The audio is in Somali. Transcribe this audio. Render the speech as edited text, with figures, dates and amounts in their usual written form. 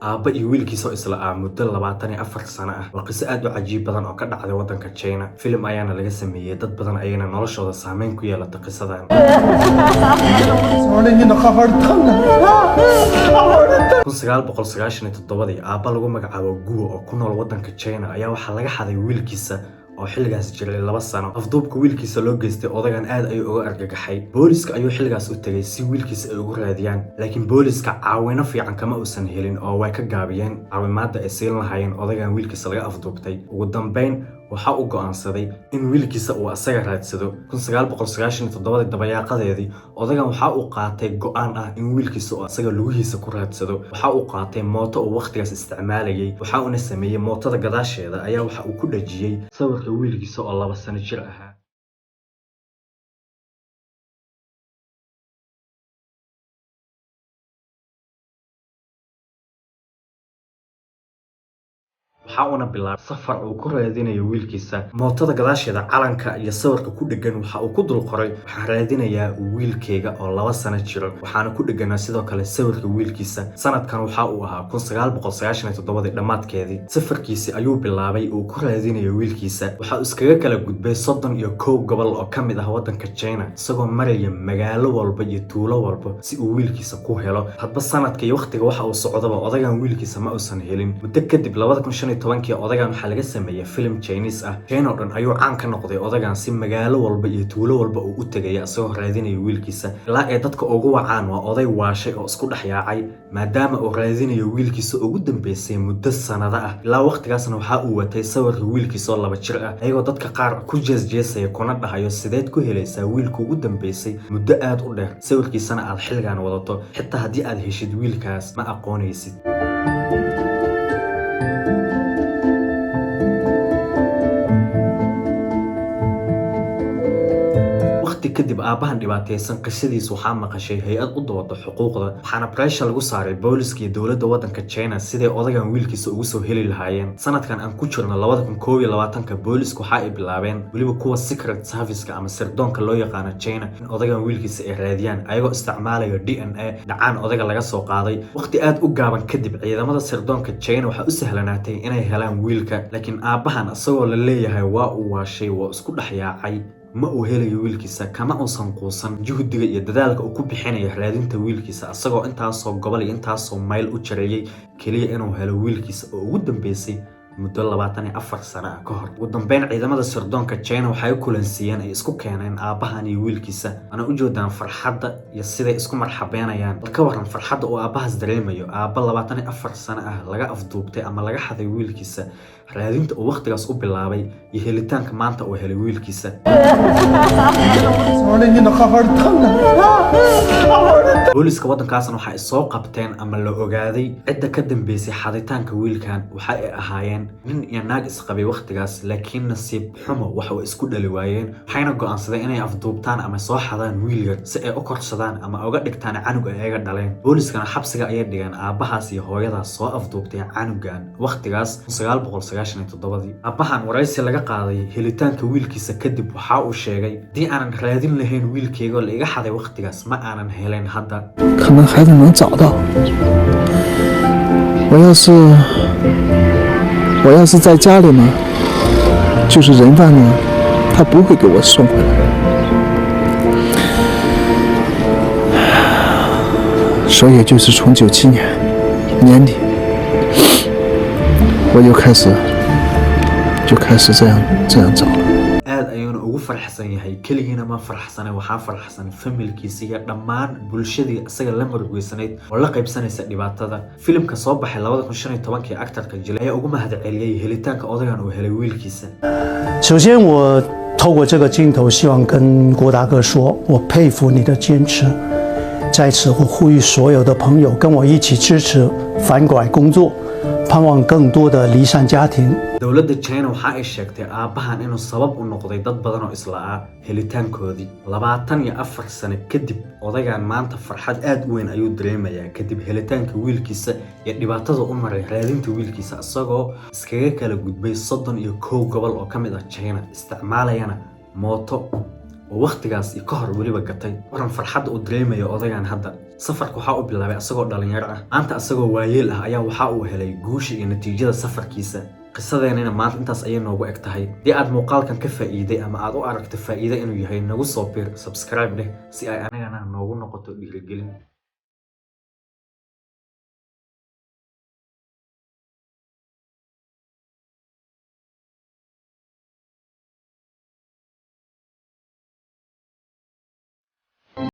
aabba iyo wiilkiisa isla muddo 24 sano ah waa qiso aad u cajiib badan oo ka dhacday waddanka China. Film ayaana laga sameeyay dad badan ayayna noloshooda saameyn ku yeelatay qisadan. 1997 aabba lagu magacaabo Guo oo ku nool waddanka China ayaa waxaa laga xaday wiilkiisa oo xilligaas jiray 2 sano. afduubka wiilkiisa loo geystay odagan aad ayuu uga argagaxay. booliska ayuu xilligaas u tagay si wiilkiisa ay ugu raadiyaan, laakiin booliska caawino fiican kama uusan helin oo way ka gaabiyeen caawimaadda ay siin lahaayeen odagan wiilkiisa laga afduubtay. ugu dambeyn waxa uu go'aansaday in wiilkiisa uu asaga raadsado. 1997 dabayaaqadeedii odagan waxa uu qaatay go'aan ah in wiilkiisa uu asaga lugihiisa ku raadsado. waxa uu qaatay mooto uu waqtigaas isticmaalayay, waxa uuna sameeyay mootada gadaasheeda ayaa waxa uu ku dhajiyay sawirka wiilkiisa oo 2 sano jir ahaa. waxa uuna bilaabay safar uu ku raadinayo wiilkiisa. mootada gadaasheeda calanka iyo sawirka ku dhagan waxa uu ku dul qoray waxaan raadinayaa wiilkayga oo 2 sano jiro. waxaana ku dhaganaa sidoo kale sawirka wiilkiisa. sanadkan waxa uu ahaa 1997 dhamaadkeedii. safarkiisa ayuu bilaabay uu ku raadinayo wiilkiisa. waxa uu iskaga kala gudbay 31 gobol oo ka mid ah waddanka China, isagoo maraya magaalo walba iyo tuulo walba si uu wiilkiisa ku helo. hadba sanadka iyo waqtiga waxa uu socdaba odagan wiilkiisa ma uusan helin. muddo kadib 2015 odagan waxaa laga sameeyay film Chinese ah. China oo dhan ayuu caan ka noqday odagan si magaalo walba iyo tuulo walba uu u tagay asagoo raadinaya wiilkiisa. ilaa ay dadka ugu wacaan waa oday waashay oo isku dhex yaacay maadaama uu raadinayo wiilkiisa ugu dambeysay muddo sanado ah. ilaa waqtigaasna waxa uu watay sawirka wiilkiisa oo 2 jir ah, ayagoo dadka qaar ku jeesjeesaya kuna dhahayo sideed ku helaysaa wiilka ugu dambeysay muddo aad u dheer, sawirkiisana aad xilligan wadato, xitaa haddii aad heshid wiilkaas ma aqoonaysid. kadib aabahan dhibaataysan qisadiisa waxaa maqashay hay'ad u dooda xuquuqda, waxaana pressure lagu saaray booliska iyo dowladda waddanka China sidii odagan wiilkiisa ugu soo heli lahaayeen. sanadkan aan ku jirno 2021 booliska waxa ay bilaabeen waliba kuwa secret service-ka ama sirdoonka loo yaqaan China in odagan wiilkiisa ay raadiyaan ayagoo isticmaalaya DNA dhacaan odaga laga soo qaaday. waqti aad u gaaban kadib ciidamada sirdoonka China waxa u sahlanaatay inay helaan wiilka, laakiin aabahan asagoo la leeyahay waa uu waashay waa isku dhex yaacay ma uu helayo wiilkiisa. kama uusan quusan juhdiga iyo dadaalka uu ku bixinayo raadinta wiilkiisa, asagoo intaasoo gobol iyo intaasoo mayl u jareeyay kaliya inuu helo wiilkiisa oo ugu dambeysay muddo 24 sano ah ka hor. ugu dambeyn ciidamada sirdoonka China waxay kulansiiyeen ay isku keeneen aabahan iyo wiilkiisa. ana u joodaan farxadda iyo siday isku marxabeynayaan. ka waran farxadda oo aabahaas dareemayo. aabba 24 sano ah laga afduubtay ama laga xaday wiilkiisa, raadinta uu waqtigaas u bilaabay iyo helitaanka maanta uu helay wiilkiisa. booliska waddankaasna waxa ay soo qabteen ama la ogaaday cidda ka dambeysay xaditaanka wiilkan. waxa ay ahaayeen nin iyo naag isqabay waqtigaas, laakiin nasiib xumo waxa ay isku dhali waayeen. waxayna go'aansadeen inay afduubtaan ama soo xadaan wiil yar si ay u korsadaan ama uga dhigtaan canug ay ayaga dhaleen. booliskana xabsiga ayay dhigeen aabahaas iyo hooyadaas soo afduubtay canugan waqtigaas 1997. aabahan waraysi laga qaaday helitaanka wiilkiisa kadib waxa uu sheegay haddii aanan raadin lahayn wiilkayga oo la iga xaday waqtigaas ma aanan helen hadda. 可能孩子能找到。我要是在家里呢，就是人贩呢，他不会给我送回来。所以就是从97年年底，我就开始这样找了。 aad ayuuna ugu farxsan yahay. keligiina ma farxsanay, waxaa farxsan familkiisa iyo dhammaan bulshadii isaga la murugeysaneyd oo la qaybsanaysa dhibaatada. filimka soo baxay 2015 actorka jilay ayaa ugu mahadceliyay helitaanka odagan uu helay wiilkiisa. 首先我透过这个镜头希望跟郭大哥说，我佩服你的坚持。在此我呼吁所有的朋友跟我一起支持反拐工作，盼望更多的离散家庭。 dowladda China waxa ay sheegtay aabahan inuu sabab u noqday dad badan oo islaa helitaankoodii. 24 sano kadib odagan maanta farxad aad u weyn ayuu dareemayaa kadib helitaanka wiilkiisa iyo dhibaatada u maray raadinta wiilkiisa, asagoo iskaga kala gudbay 31 gobol oo ka mid ah China, isticmaalayana mooto oo waqtigaas ka hor waliba gatay. waran farxadda uu dareemayo odagan hadda. safarka waxaa uu bilaabay asagoo dhalinyaro ah maanta asagoo waayeel ah ayaa waxaa uu helay guusha iyo natiijada safarkiisa qisadeenina maanta intaas ayay noogu eg tahay haddii aad muuqaalkan ka faa'iiday ama aad u aragto faa'iido inuu yahay nagu soo biir subscribe dheh si ay anagana noogu noqoto dhiirigelin